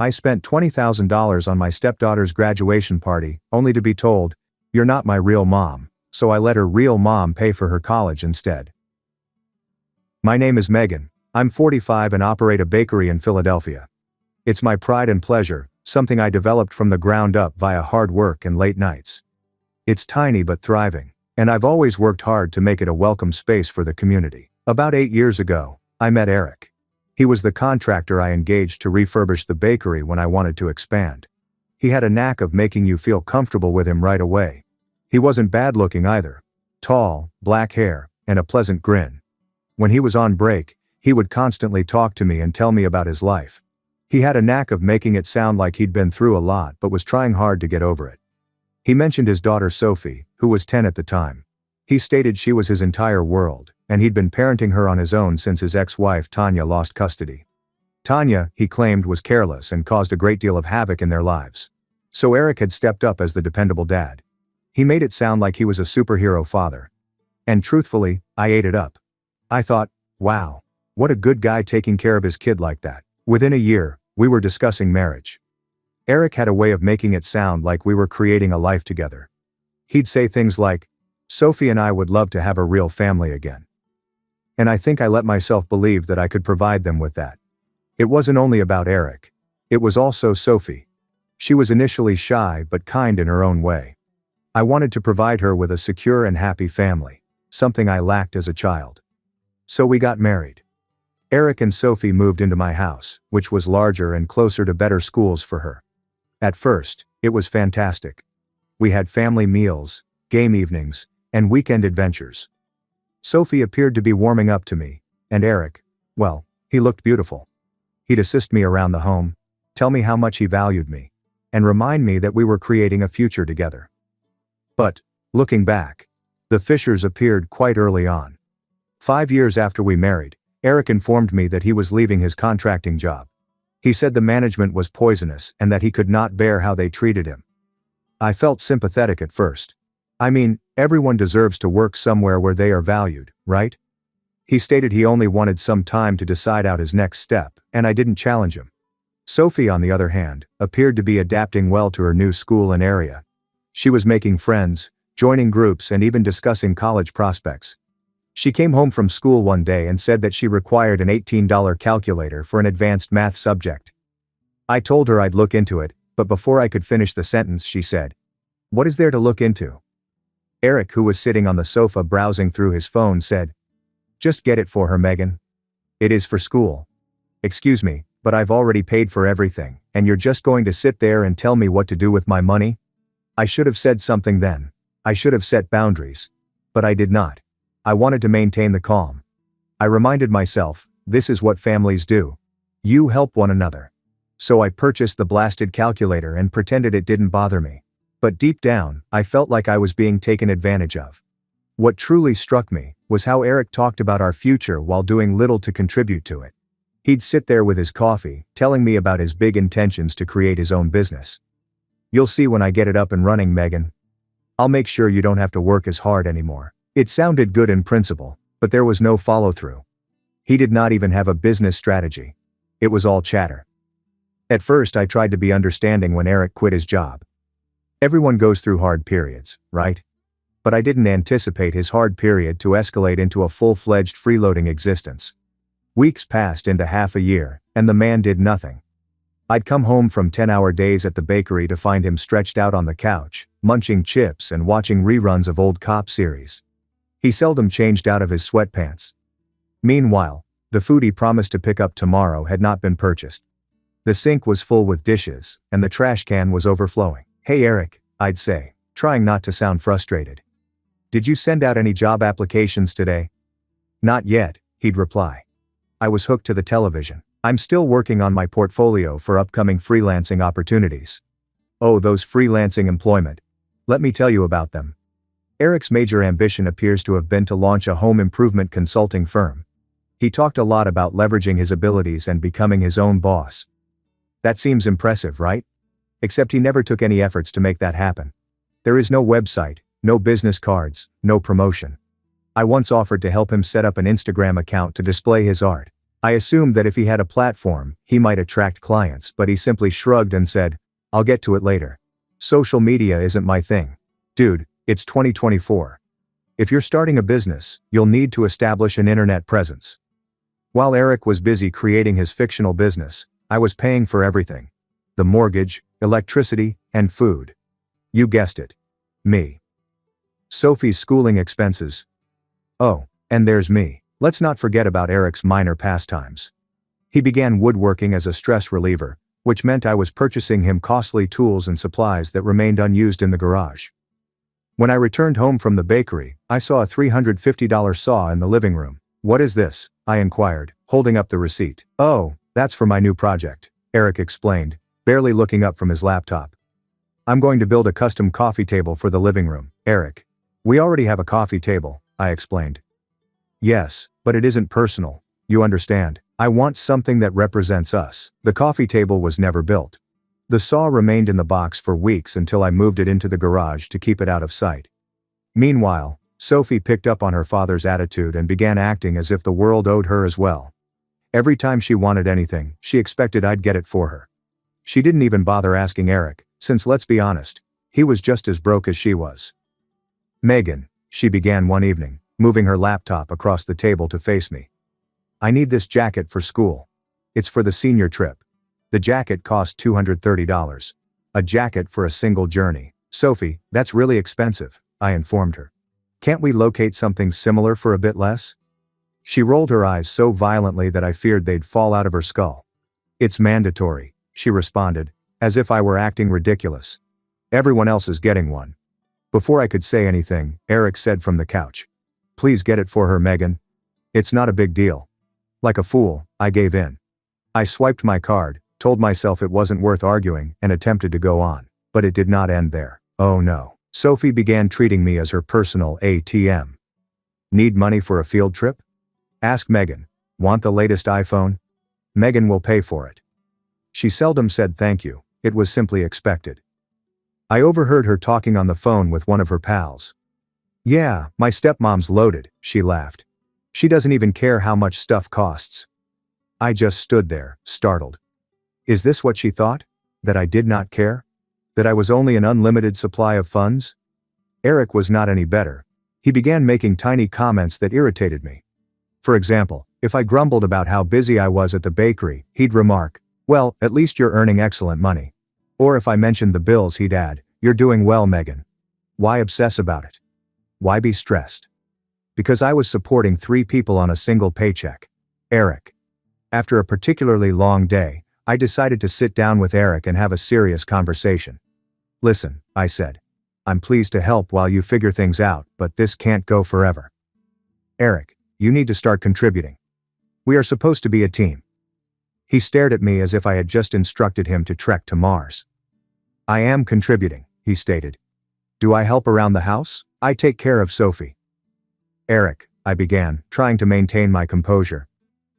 I spent $20,000 on my stepdaughter's graduation party, only to be told, "You're not my real mom," so I let her real mom pay for her college instead. My name is Megan. I'm 45 and operate a bakery in Philadelphia. It's my pride and pleasure, something I developed from the ground up via hard work and late nights. It's tiny but thriving, and I've always worked hard to make it a welcome space for the community. About 8 years ago, I met Eric. He was the contractor I engaged to refurbish the bakery when I wanted to expand. He had a knack of making you feel comfortable with him right away. He wasn't bad looking either. Tall, black hair, and a pleasant grin. When he was on break, he would constantly talk to me and tell me about his life. He had a knack of making it sound like he'd been through a lot but was trying hard to get over it. He mentioned his daughter Sophie, who was 10 at the time. He stated she was his entire world, and he'd been parenting her on his own since his ex-wife Tanya lost custody. Tanya, he claimed, was careless and caused a great deal of havoc in their lives. So Eric had stepped up as the dependable dad. He made it sound like he was a superhero father. And truthfully, I ate it up. I thought, wow, what a good guy taking care of his kid like that. Within a year, we were discussing marriage. Eric had a way of making it sound like we were creating a life together. He'd say things like, "Sophie and I would love to have a real family again." And I think I let myself believe that I could provide them with that. It wasn't only about Eric. It was also Sophie. She was initially shy but kind in her own way. I wanted to provide her with a secure and happy family, something I lacked as a child. So we got married. Eric and Sophie moved into my house, which was larger and closer to better schools for her. At first, it was fantastic. We had family meals, game evenings, and weekend adventures. Sophie appeared to be warming up to me, and Eric, well, he looked beautiful. He'd assist me around the home, tell me how much he valued me, and remind me that we were creating a future together. But, looking back, the fissures appeared quite early on. 5 years after we married, Eric informed me that he was leaving his contracting job. He said the management was poisonous and that he could not bear how they treated him. I felt sympathetic at first. I mean, everyone deserves to work somewhere where they are valued, right? He stated he only wanted some time to decide out his next step, and I didn't challenge him. Sophie, on the other hand, appeared to be adapting well to her new school and area. She was making friends, joining groups, and even discussing college prospects. She came home from school one day and said that she required an $18 calculator for an advanced math subject. I told her I'd look into it, but before I could finish the sentence she said, "What is there to look into?" Eric, who was sitting on the sofa browsing through his phone, said, "Just get it for her, Megan. It is for school." "Excuse me, but I've already paid for everything, and you're just going to sit there and tell me what to do with my money?" I should have said something then. I should have set boundaries. But I did not. I wanted to maintain the calm. I reminded myself, this is what families do. You help one another. So I purchased the blasted calculator and pretended it didn't bother me. But deep down, I felt like I was being taken advantage of. What truly struck me was how Eric talked about our future while doing little to contribute to it. He'd sit there with his coffee, telling me about his big intentions to create his own business. "You'll see when I get it up and running, Megan. I'll make sure you don't have to work as hard anymore." It sounded good in principle, but there was no follow-through. He did not even have a business strategy. It was all chatter. At first I tried to be understanding when Eric quit his job. Everyone goes through hard periods, right? But I didn't anticipate his hard period to escalate into a full-fledged freeloading existence. Weeks passed into half a year, and the man did nothing. I'd come home from 10-hour days at the bakery to find him stretched out on the couch, munching chips and watching reruns of old cop series. He seldom changed out of his sweatpants. Meanwhile, the food he promised to pick up tomorrow had not been purchased. The sink was full with dishes, and the trash can was overflowing. "Hey Eric," I'd say, trying not to sound frustrated. "Did you send out any job applications today?" "Not yet," he'd reply. I was hooked to the television. "I'm still working on my portfolio for upcoming freelancing opportunities." "Oh, those freelancing employment. Let me tell you about them." Eric's major ambition appears to have been to launch a home improvement consulting firm. He talked a lot about leveraging his abilities and becoming his own boss. That seems impressive, right? Except he never took any efforts to make that happen. There is no website, no business cards, no promotion. I once offered to help him set up an Instagram account to display his art. I assumed that if he had a platform, he might attract clients, but he simply shrugged and said, "I'll get to it later. Social media isn't my thing. Dude, it's 2024. If you're starting a business, you'll need to establish an internet presence." While Eric was busy creating his fictional business, I was paying for everything. The mortgage, electricity, and food. You guessed it. Me. Sophie's schooling expenses. Oh, and there's me. Let's not forget about Eric's minor pastimes. He began woodworking as a stress reliever, which meant I was purchasing him costly tools and supplies that remained unused in the garage. When I returned home from the bakery, I saw a $350 saw in the living room. "What is this?" I inquired, holding up the receipt. "Oh, that's for my new project," Eric explained, barely looking up from his laptop. "I'm going to build a custom coffee table for the living room, Eric." "We already have a coffee table," I explained. "Yes, but it isn't personal, you understand. I want something that represents us." The coffee table was never built. The saw remained in the box for weeks until I moved it into the garage to keep it out of sight. Meanwhile, Sophie picked up on her father's attitude and began acting as if the world owed her as well. Every time she wanted anything, she expected I'd get it for her. She didn't even bother asking Eric, since let's be honest, he was just as broke as she was. "Megan," she began one evening, moving her laptop across the table to face me. "I need this jacket for school. It's for the senior trip." The jacket cost $230. A jacket for a single journey. "Sophie, that's really expensive," I informed her. "Can't we locate something similar for a bit less?" She rolled her eyes so violently that I feared they'd fall out of her skull. "It's mandatory," she responded, as if I were acting ridiculous. "Everyone else is getting one." Before I could say anything, Eric said from the couch, "Please get it for her, Megan. It's not a big deal." Like a fool, I gave in. I swiped my card, told myself it wasn't worth arguing, and attempted to go on. But it did not end there. Oh no. Sophie began treating me as her personal ATM. "Need money for a field trip? Ask Megan. Want the latest iPhone? Megan will pay for it." She seldom said thank you. It was simply expected. I overheard her talking on the phone with one of her pals. "Yeah, my stepmom's loaded," she laughed. "She doesn't even care how much stuff costs." I just stood there, startled. Is this what she thought? That I did not care? That I was only an unlimited supply of funds? Eric was not any better. He began making tiny comments that irritated me. For example, if I grumbled about how busy I was at the bakery, he'd remark, "Well, at least you're earning excellent money." Or if I mentioned the bills, he'd add, "You're doing well, Megan. Why obsess about it? Why be stressed?" Because I was supporting 3 people on a single paycheck. Eric. After a particularly long day, I decided to sit down with Eric and have a serious conversation. "Listen," I said. "I'm pleased to help while you figure things out, but this can't go forever. Eric, you need to start contributing. We are supposed to be a team." He stared at me as if I had just instructed him to trek to Mars. "I am contributing," he stated. "Do I help around the house? I take care of Sophie." "Eric," I began, trying to maintain my composure.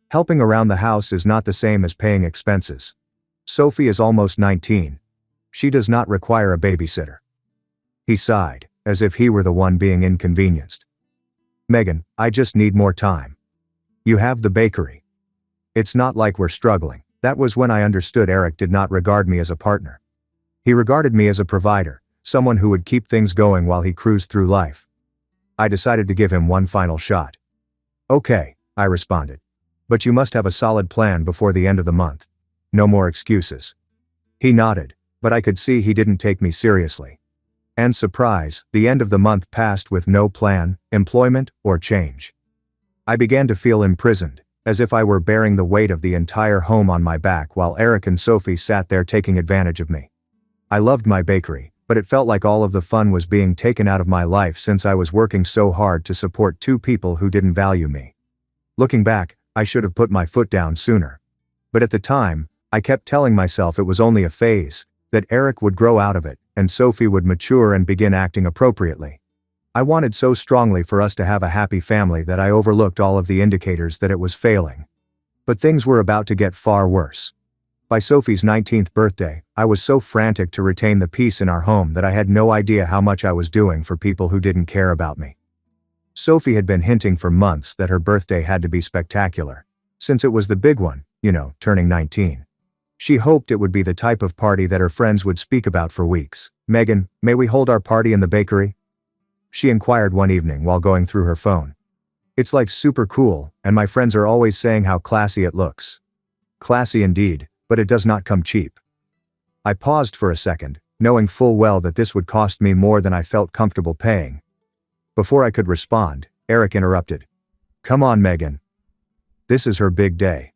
"Helping around the house is not the same as paying expenses. Sophie is almost 19. She does not require a babysitter." He sighed, as if he were the one being inconvenienced. "Megan, I just need more time. You have the bakery. It's not like we're struggling." That was when I understood Eric did not regard me as a partner. He regarded me as a provider, someone who would keep things going while he cruised through life. I decided to give him one final shot. "Okay," I responded. "But you must have a solid plan before the end of the month. No more excuses." He nodded, but I could see he didn't take me seriously. And surprise, the end of the month passed with no plan, employment, or change. I began to feel imprisoned, as if I were bearing the weight of the entire home on my back while Eric and Sophie sat there taking advantage of me. I loved my bakery, but it felt like all of the fun was being taken out of my life since I was working so hard to support 2 people who didn't value me. Looking back, I should have put my foot down sooner. But at the time, I kept telling myself it was only a phase, that Eric would grow out of it, and Sophie would mature and begin acting appropriately. I wanted so strongly for us to have a happy family that I overlooked all of the indicators that it was failing. But things were about to get far worse. By Sophie's 19th birthday, I was so frantic to retain the peace in our home that I had no idea how much I was doing for people who didn't care about me. Sophie had been hinting for months that her birthday had to be spectacular. Since it was the big one, turning 19. She hoped it would be the type of party that her friends would speak about for weeks. "Megan, may we hold our party in the bakery?" She inquired one evening while going through her phone. "It's like super cool, and my friends are always saying how classy it looks." Classy indeed, but it does not come cheap. I paused for a second, knowing full well that this would cost me more than I felt comfortable paying. Before I could respond, Eric interrupted. "Come on, Megan. This is her big day.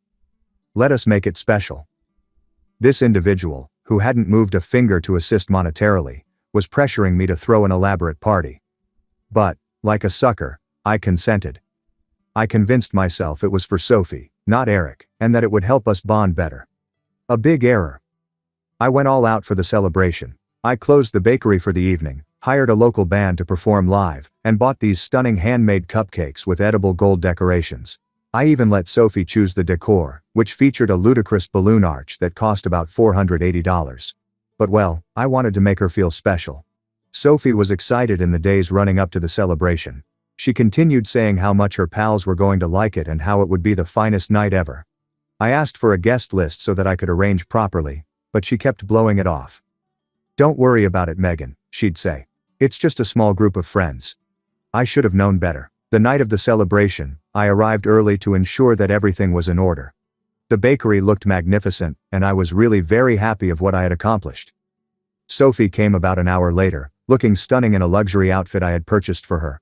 Let us make it special." This individual, who hadn't moved a finger to assist monetarily, was pressuring me to throw an elaborate party. But, like a sucker, I consented. I convinced myself it was for Sophie, not Eric, and that it would help us bond better. A big error. I went all out for the celebration. I closed the bakery for the evening, hired a local band to perform live, and bought these stunning handmade cupcakes with edible gold decorations. I even let Sophie choose the decor, which featured a ludicrous balloon arch that cost about $480. But well, I wanted to make her feel special. Sophie was excited in the days running up to the celebration. She continued saying how much her pals were going to like it and how it would be the finest night ever. I asked for a guest list so that I could arrange properly, but she kept blowing it off. "Don't worry about it, Megan," she'd say. "It's just a small group of friends." I should have known better. The night of the celebration, I arrived early to ensure that everything was in order. The bakery looked magnificent, and I was really very happy of what I had accomplished. Sophie came about an hour later, looking stunning in a luxury outfit I had purchased for her.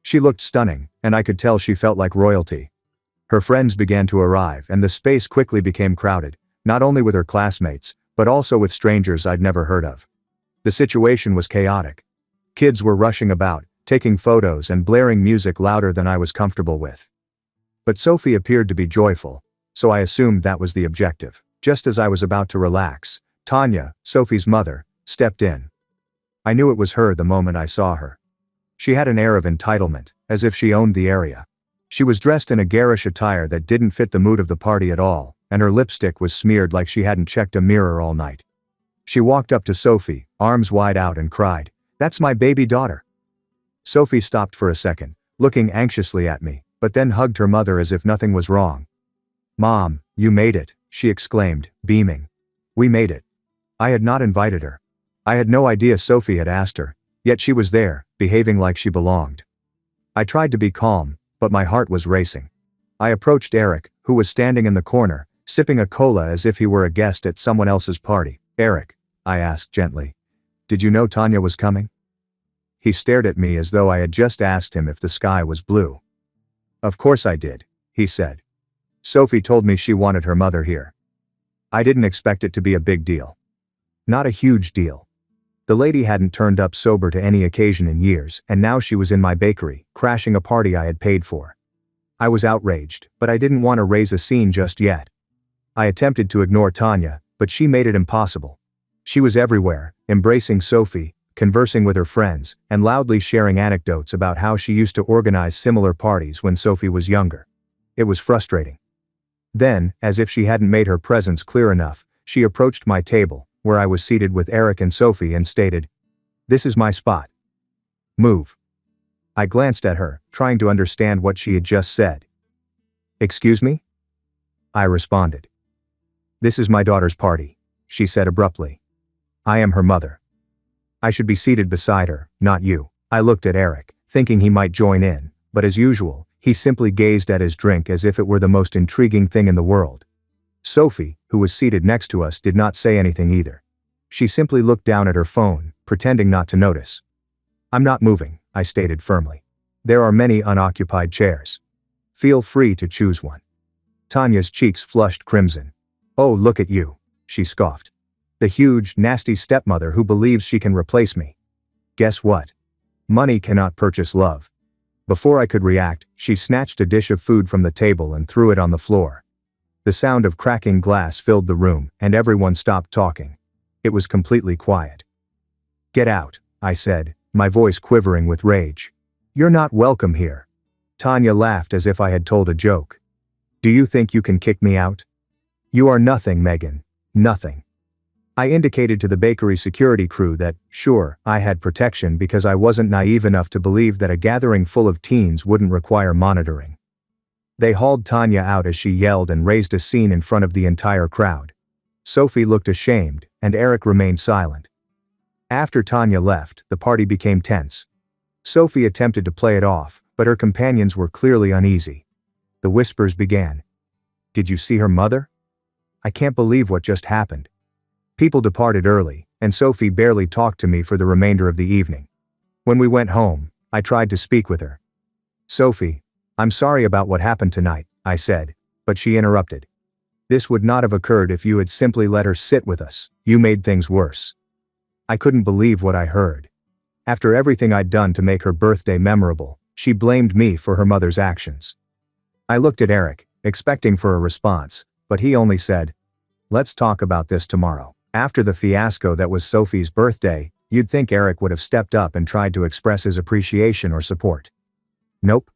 She looked stunning, and I could tell she felt like royalty. Her friends began to arrive, and the space quickly became crowded, not only with her classmates, but also with strangers I'd never heard of. The situation was chaotic. Kids were rushing about, taking photos and blaring music louder than I was comfortable with. But Sophie appeared to be joyful, so I assumed that was the objective. Just as I was about to relax, Tanya, Sophie's mother, stepped in. I knew it was her the moment I saw her. She had an air of entitlement, as if she owned the area. She was dressed in a garish attire that didn't fit the mood of the party at all, and her lipstick was smeared like she hadn't checked a mirror all night. She walked up to Sophie, arms wide out, and cried, "That's my baby daughter." Sophie stopped for a second, looking anxiously at me, but then hugged her mother as if nothing was wrong. "Mom, you made it," she exclaimed, beaming. "We made it." I had not invited her. I had no idea Sophie had asked her, yet she was there, behaving like she belonged. I tried to be calm, but my heart was racing. I approached Eric, who was standing in the corner, sipping a cola as if he were a guest at someone else's party. "Eric," I asked gently, "did you know Tanya was coming?" He stared at me as though I had just asked him if the sky was blue. "Of course I did," he said. "Sophie told me she wanted her mother here." I didn't expect it to be a big deal. Not a huge deal. The lady hadn't turned up sober to any occasion in years, and now she was in my bakery, crashing a party I had paid for. I was outraged, but I didn't want to raise a scene just yet. I attempted to ignore Tanya, but she made it impossible. She was everywhere, embracing Sophie, conversing with her friends, and loudly sharing anecdotes about how she used to organize similar parties when Sophie was younger. It was frustrating. Then, as if she hadn't made her presence clear enough, she approached my table, where I was seated with Eric and Sophie, and stated, "This is my spot. Move." I glanced at her, trying to understand what she had just said. "Excuse me?" I responded. "This is my daughter's party," she said abruptly. "I am her mother. I should be seated beside her, not you." I looked at Eric, thinking he might join in, but as usual, he simply gazed at his drink as if it were the most intriguing thing in the world. Sophie, who was seated next to us, did not say anything either. She simply looked down at her phone, pretending not to notice. "I'm not moving," I stated firmly. "There are many unoccupied chairs. Feel free to choose one." Tanya's cheeks flushed crimson. "Oh, look at you," she scoffed. "The huge, nasty stepmother who believes she can replace me. Guess what? Money cannot purchase love." Before I could react, she snatched a dish of food from the table and threw it on the floor. The sound of cracking glass filled the room, and everyone stopped talking. It was completely quiet. "Get out," I said, my voice quivering with rage. "You're not welcome here." Tanya laughed as if I had told a joke. "Do you think you can kick me out? You are nothing, Megan. Nothing." I indicated to the bakery security crew that, sure, I had protection because I wasn't naive enough to believe that a gathering full of teens wouldn't require monitoring. They hauled Tanya out as she yelled and raised a scene in front of the entire crowd. Sophie looked ashamed, and Eric remained silent. After Tanya left, the party became tense. Sophie attempted to play it off, but her companions were clearly uneasy. The whispers began. "Did you see her mother? I can't believe what just happened." People departed early, and Sophie barely talked to me for the remainder of the evening. When we went home, I tried to speak with her. "Sophie, I'm sorry about what happened tonight," I said, but she interrupted. "This would not have occurred if you had simply let her sit with us. You made things worse." I couldn't believe what I heard. After everything I'd done to make her birthday memorable, she blamed me for her mother's actions. I looked at Eric, expecting for a response, but he only said, "Let's talk about this tomorrow." After the fiasco that was Sophie's birthday, you'd think Eric would have stepped up and tried to express his appreciation or support. Nope.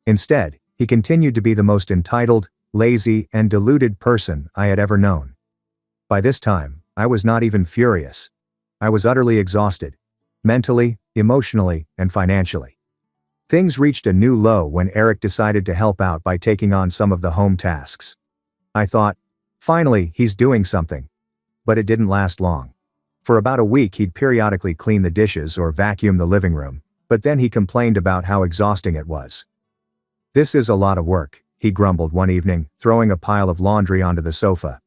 Instead, he continued to be the most entitled, lazy, and deluded person I had ever known. By this time, I was not even furious. I was utterly exhausted. Mentally, emotionally, and financially. Things reached a new low when Eric decided to help out by taking on some of the home tasks. I thought, finally, he's doing something. But it didn't last long. For about a week he'd periodically clean the dishes or vacuum the living room, but then he complained about how exhausting it was. "This is a lot of work," he grumbled one evening, throwing a pile of laundry onto the sofa.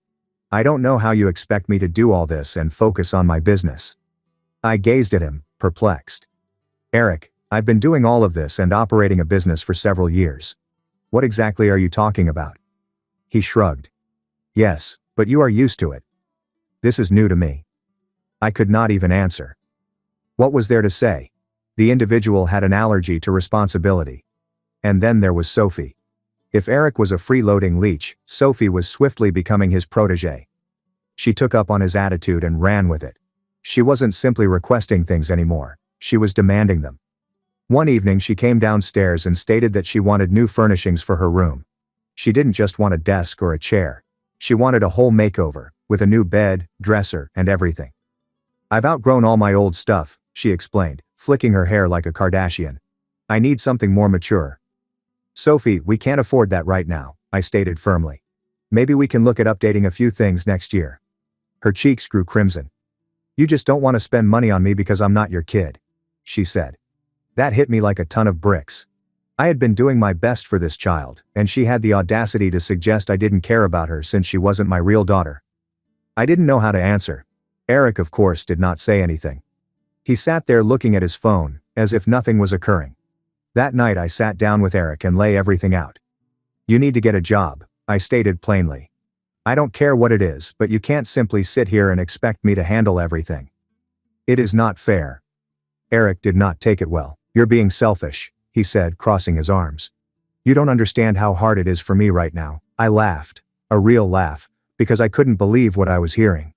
"I don't know how you expect me to do all this and focus on my business." I gazed at him, perplexed. "Eric, I've been doing all of this and operating a business for several years. What exactly are you talking about?" He shrugged. "Yes, but you are used to it. This is new to me." I could not even answer. What was there to say? The individual had an allergy to responsibility. And then there was Sophie. If Eric was a freeloading leech, Sophie was swiftly becoming his protégé. She took up on his attitude and ran with it. She wasn't simply requesting things anymore, she was demanding them. One evening she came downstairs and stated that she wanted new furnishings for her room. She didn't just want a desk or a chair. She wanted a whole makeover, with a new bed, dresser, and everything. "I've outgrown all my old stuff," she explained, flicking her hair like a Kardashian. "I need something more mature." "Sophie, we can't afford that right now," I stated firmly. "Maybe we can look at updating a few things next year." Her cheeks grew crimson. "You just don't want to spend money on me because I'm not your kid," she said. That hit me like a ton of bricks. I had been doing my best for this child, and she had the audacity to suggest I didn't care about her since she wasn't my real daughter. I didn't know how to answer. Eric, of course, did not say anything. He sat there looking at his phone, as if nothing was occurring. That night I sat down with Eric and lay everything out. "You need to get a job," I stated plainly. "I don't care what it is, but you can't simply sit here and expect me to handle everything. It is not fair." Eric did not take it well. "You're being selfish," he said, crossing his arms. "You don't understand how hard it is for me right now." I laughed, a real laugh, because I couldn't believe what I was hearing.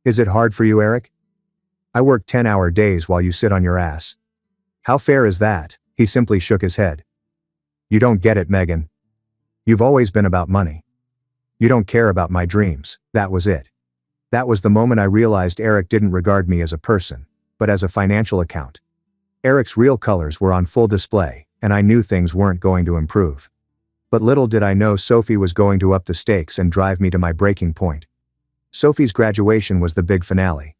"Is it hard for you, Eric? I work 10-hour days while you sit on your ass. How fair is that?" He simply shook his head. "You don't get it, Megan. You've always been about money. You don't care about my dreams." That was it. That was the moment I realized Eric didn't regard me as a person, but as a financial account. Eric's real colors were on full display, and I knew things weren't going to improve. But little did I know Sophie was going to up the stakes and drive me to my breaking point. Sophie's graduation was the big finale.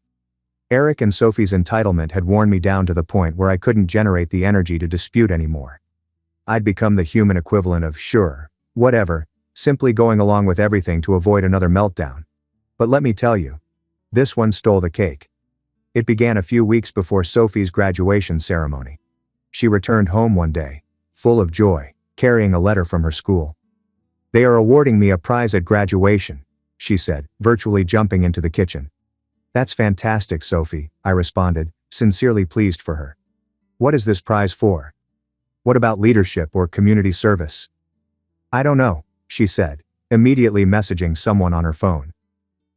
Eric and Sophie's entitlement had worn me down to the point where I couldn't generate the energy to dispute anymore. I'd become the human equivalent of sure, whatever, simply going along with everything to avoid another meltdown. But let me tell you, this one stole the cake. It began a few weeks before Sophie's graduation ceremony. She returned home one day, full of joy, carrying a letter from her school. "They are awarding me a prize at graduation," she said, virtually jumping into the kitchen. "That's fantastic, Sophie," I responded, sincerely pleased for her. "What is this prize for? What about leadership or community service?" "I don't know," she said, immediately messaging someone on her phone.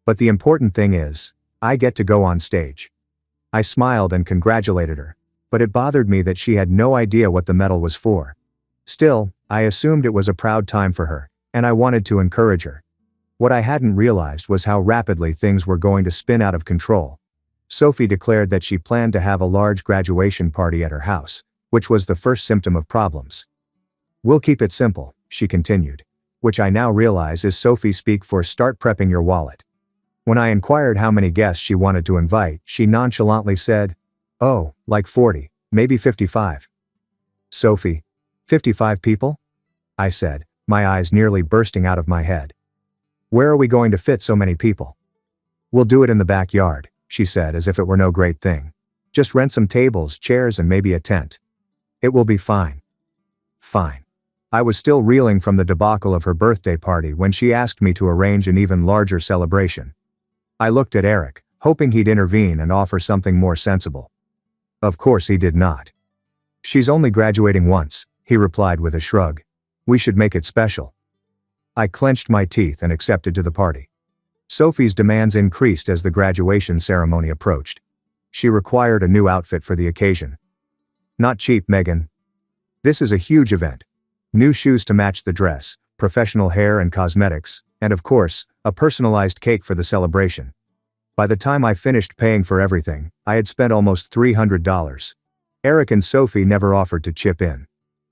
"But the important thing is, I get to go on stage." I smiled and congratulated her, but it bothered me that she had no idea what the medal was for. Still, I assumed it was a proud time for her, and I wanted to encourage her. What I hadn't realized was how rapidly things were going to spin out of control. Sophie declared that she planned to have a large graduation party at her house, which was the first symptom of problems. "We'll keep it simple," she continued. Which I now realize is Sophie speak for start prepping your wallet. When I inquired how many guests she wanted to invite, she nonchalantly said, "Oh, like 40, maybe 55. Sophie, 55 people?" I said, my eyes nearly bursting out of my head. "Where are we going to fit so many people?" "We'll do it in the backyard," she said as if it were no great thing. "Just rent some tables, chairs and maybe a tent. It will be fine." Fine. I was still reeling from the debacle of her birthday party when she asked me to arrange an even larger celebration. I looked at Eric, hoping he'd intervene and offer something more sensible. Of course he did not. "She's only graduating once," he replied with a shrug. "We should make it special." I clenched my teeth and accepted to the party. Sophie's demands increased as the graduation ceremony approached. She required a new outfit for the occasion. "Not cheap, Megan. This is a huge event. New shoes to match the dress, professional hair and cosmetics, and of course, a personalized cake for the celebration." By the time I finished paying for everything, I had spent almost $300. Eric and Sophie never offered to chip in.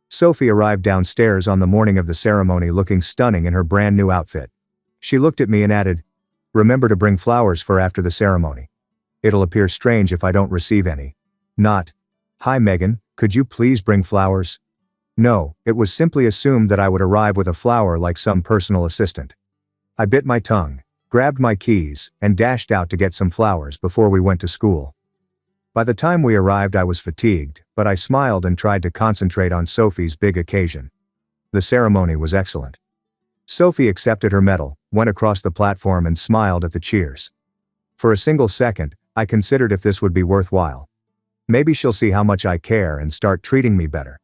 Sophie arrived downstairs on the morning of the ceremony looking stunning in her brand new outfit. She looked at me and added, "Remember to bring flowers for after the ceremony. It'll appear strange if I don't receive any." Not, "Hi Megan, could you please bring flowers?" No, it was simply assumed that I would arrive with a flower like some personal assistant. I bit my tongue, grabbed my keys, and dashed out to get some flowers before we went to school. By the time we arrived I was fatigued, but I smiled and tried to concentrate on Sophie's big occasion. The ceremony was excellent. Sophie accepted her medal, went across the platform and smiled at the cheers. For a single second, I considered if this would be worthwhile. Maybe she'll see how much I care and start treating me better.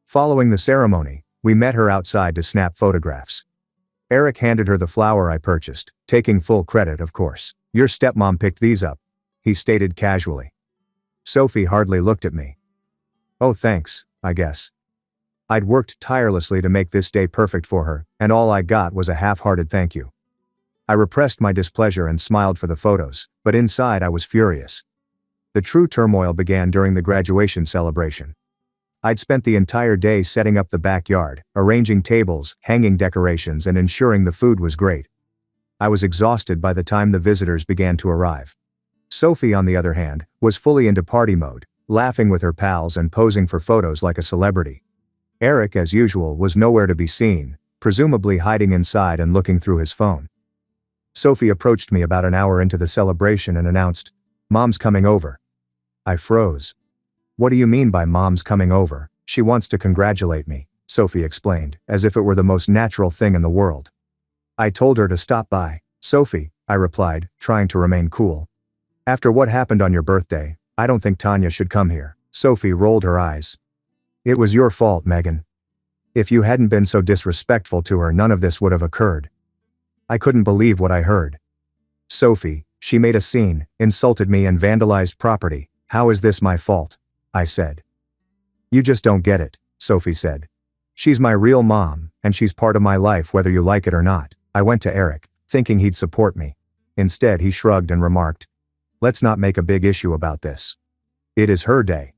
Following the ceremony, we met her outside to snap photographs. Eric handed her the flower I purchased, taking full credit, of course. "Your stepmom picked these up," he stated casually. Sophie hardly looked at me. "Oh thanks, I guess." I'd worked tirelessly to make this day perfect for her, and all I got was a half-hearted thank you. I repressed my displeasure and smiled for the photos, but inside I was furious. The true turmoil began during the graduation celebration. I'd spent the entire day setting up the backyard, arranging tables, hanging decorations, and ensuring the food was great. I was exhausted by the time the visitors began to arrive. Sophie, on the other hand, was fully into party mode, laughing with her pals and posing for photos like a celebrity. Eric, as usual, was nowhere to be seen, presumably hiding inside and looking through his phone. Sophie approached me about an hour into the celebration and announced, "Mom's coming over." I froze. "What do you mean by Mom's coming over?" "She wants to congratulate me," Sophie explained, as if it were the most natural thing in the world. "I told her to stop by." "Sophie," I replied, trying to remain cool. "After what happened on your birthday, I don't think Tanya should come here." Sophie rolled her eyes. "It was your fault, Megan. If you hadn't been so disrespectful to her, none of this would have occurred." I couldn't believe what I heard. "Sophie, she made a scene, insulted me and vandalized property. How is this my fault?" I said. "You just don't get it," Sophie said. "She's my real mom, and she's part of my life whether you like it or not." I went to Eric, thinking he'd support me. Instead he shrugged and remarked, "Let's not make a big issue about this. It is her day."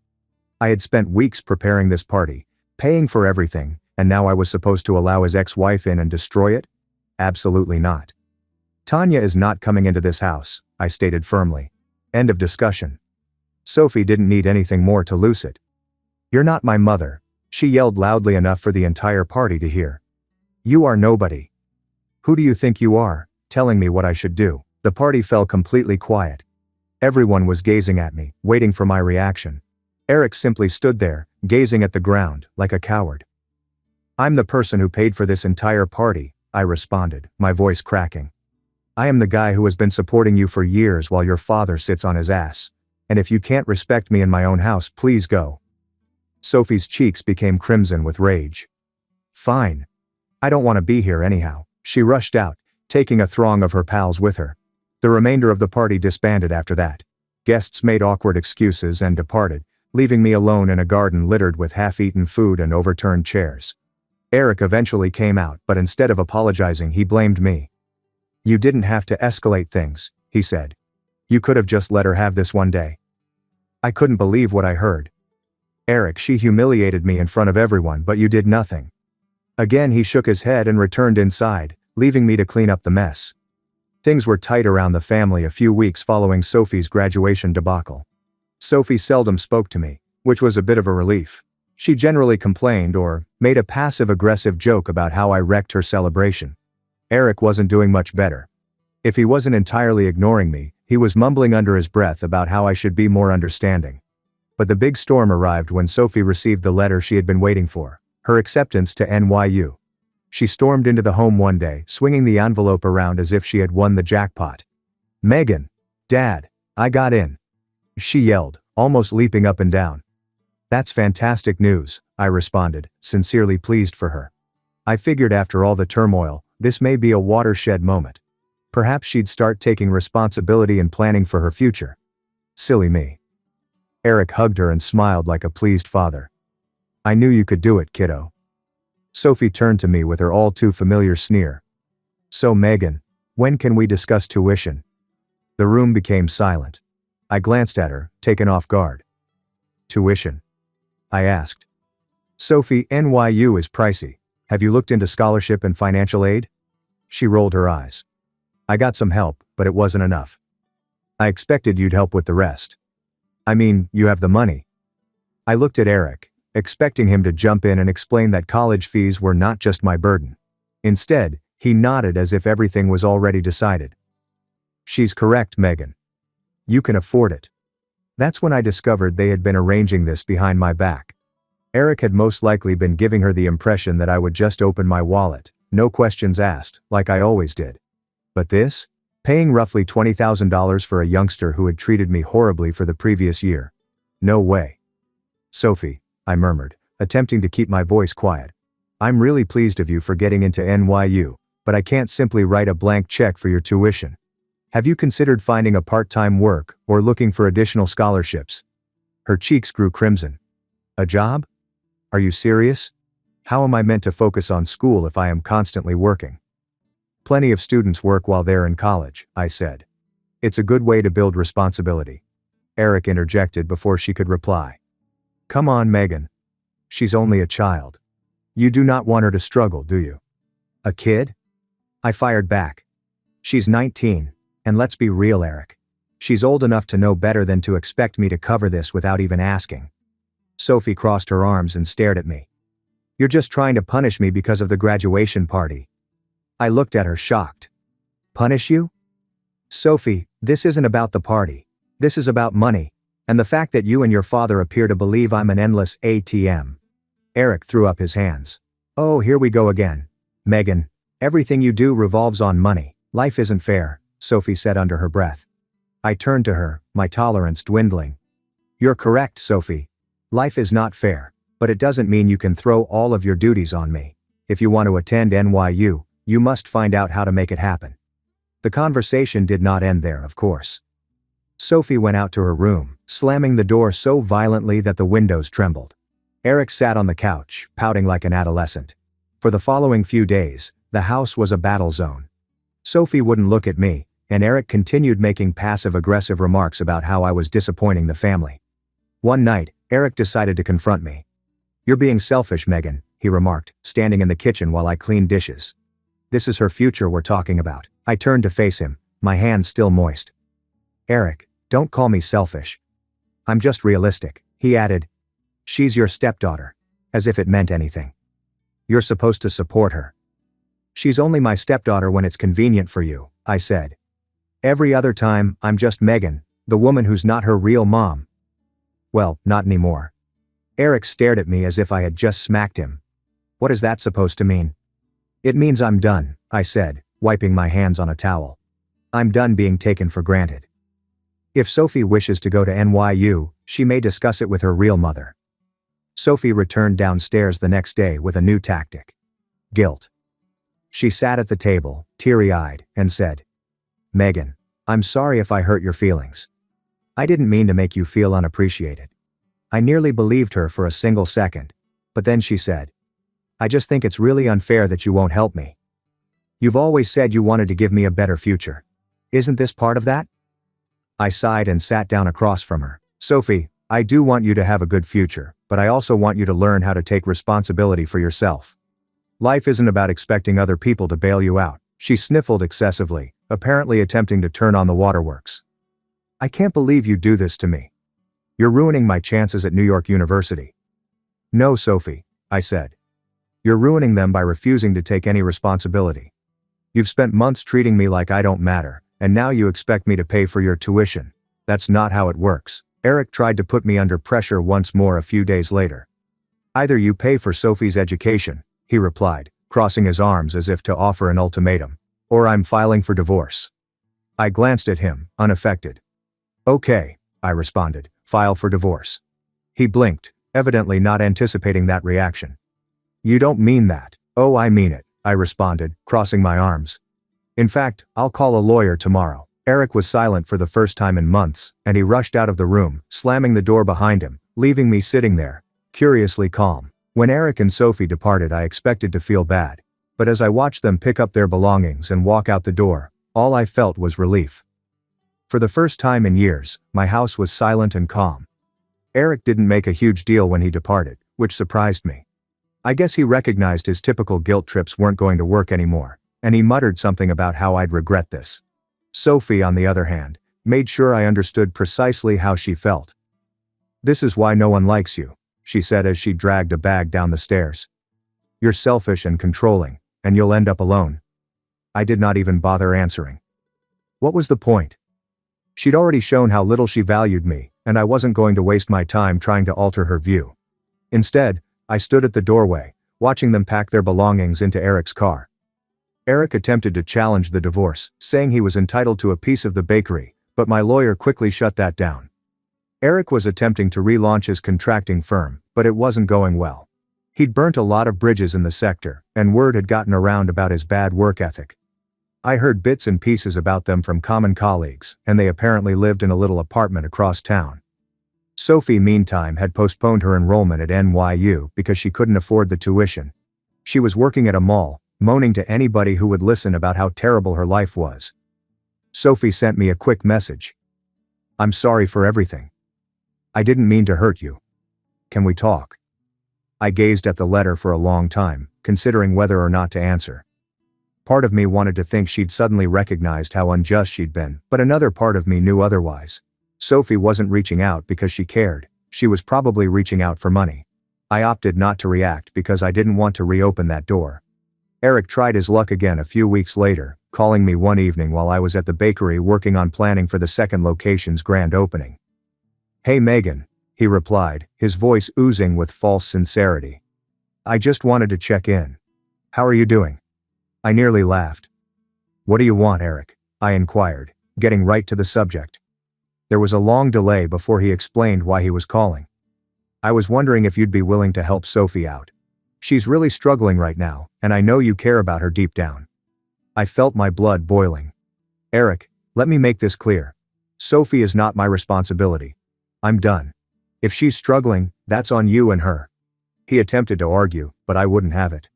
I had spent weeks preparing this party, paying for everything, and now I was supposed to allow his ex-wife in and destroy it? Absolutely not. "Tanya is not coming into this house," I stated firmly. End of discussion. Sophie didn't need anything more to loose it. "You're not my mother," she yelled loudly enough for the entire party to hear. "You are nobody. Who do you think you are, telling me what I should do?" The party fell completely quiet. Everyone was gazing at me, waiting for my reaction. Eric simply stood there, gazing at the ground, like a coward. "I'm the person who paid for this entire party," I responded, my voice cracking. "I am the guy who has been supporting you for years while your father sits on his ass. And if you can't respect me in my own house, please go." Sophie's cheeks became crimson with rage. "Fine. I don't want to be here anyhow." She rushed out, taking a throng of her pals with her. The remainder of the party disbanded after that. Guests made awkward excuses and departed, leaving me alone in a garden littered with half-eaten food and overturned chairs. Eric eventually came out, but instead of apologizing, he blamed me. "You didn't have to escalate things," he said. "You could have just let her have this one day." I couldn't believe what I heard. "Eric, she humiliated me in front of everyone, but you did nothing." Again he shook his head and returned inside, leaving me to clean up the mess. Things were tight around the family a few weeks following Sophie's graduation debacle. Sophie seldom spoke to me, which was a bit of a relief. She generally complained or made a passive-aggressive joke about how I wrecked her celebration. Eric wasn't doing much better. If he wasn't entirely ignoring me, he was mumbling under his breath about how I should be more understanding. But the big storm arrived when Sophie received the letter she had been waiting for, her acceptance to NYU. She stormed into the home one day, swinging the envelope around as if she had won the jackpot. "Megan! Dad! I got in!" she yelled, almost leaping up and down. "That's fantastic news," I responded, sincerely pleased for her. I figured after all the turmoil, this may be a watershed moment. Perhaps she'd start taking responsibility and planning for her future. Silly me. Eric hugged her and smiled like a pleased father. "I knew you could do it, kiddo." Sophie turned to me with her all-too-familiar sneer. "So Megan, when can we discuss tuition?" The room became silent. I glanced at her, taken off guard. "Tuition?" I asked. "Sophie, NYU is pricey. Have you looked into scholarship and financial aid?" She rolled her eyes. "I got some help, but it wasn't enough." "I expected you'd help with the rest." "I mean, you have the money." I looked at Eric, expecting him to jump in and explain that college fees were not just my burden. Instead, he nodded as if everything was already decided. "She's correct, Megan. You can afford it." That's when I discovered they had been arranging this behind my back. Eric had most likely been giving her the impression that I would just open my wallet, no questions asked, like I always did. But this? Paying roughly $20,000 for a youngster who had treated me horribly for the previous year. No way. "Sophie," I murmured, attempting to keep my voice quiet. "I'm really pleased of you for getting into NYU, but I can't simply write a blank check for your tuition. Have you considered finding a part-time work or looking for additional scholarships?" Her cheeks grew crimson. "A job? Are you serious? How am I meant to focus on school if I am constantly working?" "Plenty of students work while they're in college," I said. "It's a good way to build responsibility." Eric interjected before she could reply. "Come on, Megan. She's only a child. You do not want her to struggle, do you?" "A kid?" I fired back. "She's 19, and let's be real, Eric. She's old enough to know better than to expect me to cover this without even asking." Sophie crossed her arms and stared at me. "You're just trying to punish me because of the graduation party." I looked at her shocked. "Punish you?" "Sophie, this isn't about the party. This is about money. And the fact that you and your father appear to believe I'm an endless ATM. Eric threw up his hands. "Oh, here we go again. Megan, everything you do revolves on money. Life isn't fair," Sophie said under her breath. I turned to her, my tolerance dwindling. "You're correct, Sophie. Life is not fair, but it doesn't mean you can throw all of your duties on me. If you want to attend NYU, you must find out how to make it happen." The conversation did not end there, of course. Sophie went out to her room, slamming the door so violently that the windows trembled. Eric sat on the couch, pouting like an adolescent. For the following few days, the house was a battle zone. Sophie wouldn't look at me, and Eric continued making passive-aggressive remarks about how I was disappointing the family. One night, Eric decided to confront me. "You're being selfish, Megan," he remarked, standing in the kitchen while I cleaned dishes. "This is her future we're talking about." I turned to face him, my hands still moist. "Eric, don't call me selfish. I'm just realistic," he added. "She's your stepdaughter." As if it meant anything. "You're supposed to support her." "She's only my stepdaughter when it's convenient for you," I said. "Every other time, I'm just Megan, the woman who's not her real mom." "Well, not anymore." Eric stared at me as if I had just smacked him. "What is that supposed to mean?" "It means I'm done," I said, wiping my hands on a towel. "I'm done being taken for granted. If Sophie wishes to go to NYU, she may discuss it with her real mother." Sophie returned downstairs the next day with a new tactic. Guilt. She sat at the table, teary-eyed, and said, "Megan, I'm sorry if I hurt your feelings. I didn't mean to make you feel unappreciated." I nearly believed her for a single second, but then she said, "I just think it's really unfair that you won't help me. You've always said you wanted to give me a better future. Isn't this part of that?" I sighed and sat down across from her. "Sophie, I do want you to have a good future, but I also want you to learn how to take responsibility for yourself. Life isn't about expecting other people to bail you out. She sniffled excessively, apparently attempting to turn on the waterworks. I can't believe you do this to me. You're ruining my chances at New York University. No, Sophie, I said. You're ruining them by refusing to take any responsibility. You've spent months treating me like I don't matter, and now you expect me to pay for your tuition. That's not how it works. Eric tried to put me under pressure once more a few days later. Either you pay for Sophie's education, he replied, crossing his arms as if to offer an ultimatum, or I'm filing for divorce. I glanced at him, unaffected. Okay, I responded, file for divorce. He blinked, evidently not anticipating that reaction. You don't mean that. Oh, I mean it, I responded, crossing my arms. In fact, I'll call a lawyer tomorrow. Eric was silent for the first time in months, and he rushed out of the room, slamming the door behind him, leaving me sitting there, curiously calm. When Eric and Sophie departed, I expected to feel bad, but as I watched them pick up their belongings and walk out the door, all I felt was relief. For the first time in years, my house was silent and calm. Eric didn't make a huge deal when he departed, which surprised me. I guess he recognized his typical guilt trips weren't going to work anymore, and he muttered something about how I'd regret this. Sophie, on the other hand, made sure I understood precisely how she felt. This is why no one likes you, she said as she dragged a bag down the stairs. You're selfish and controlling, and you'll end up alone. I did not even bother answering. What was the point? She'd already shown how little she valued me, and I wasn't going to waste my time trying to alter her view. Instead, I stood at the doorway, watching them pack their belongings into Eric's car. Eric attempted to challenge the divorce, saying he was entitled to a piece of the bakery, but my lawyer quickly shut that down. Eric was attempting to relaunch his contracting firm, but it wasn't going well. He'd burnt a lot of bridges in the sector, and word had gotten around about his bad work ethic. I heard bits and pieces about them from common colleagues, and they apparently lived in a little apartment across town. Sophie, meantime, had postponed her enrollment at NYU because she couldn't afford the tuition. She was working at a mall, moaning to anybody who would listen about how terrible her life was. Sophie sent me a quick message. I'm sorry for everything. I didn't mean to hurt you. Can we talk? I gazed at the letter for a long time, considering whether or not to answer. Part of me wanted to think she'd suddenly recognized how unjust she'd been, but another part of me knew otherwise. Sophie wasn't reaching out because she cared. She was probably reaching out for money. I opted not to react because I didn't want to reopen that door. Eric tried his luck again a few weeks later, calling me one evening while I was at the bakery working on planning for the second location's grand opening. Hey Megan, he replied, his voice oozing with false sincerity. I just wanted to check in. How are you doing? I nearly laughed. What do you want, Eric? I inquired, getting right to the subject. There was a long delay before he explained why he was calling. I was wondering if you'd be willing to help Sophie out. She's really struggling right now, and I know you care about her deep down. I felt my blood boiling. Eric, let me make this clear. Sophie is not my responsibility. I'm done. If she's struggling, that's on you and her. He attempted to argue, but I wouldn't have it.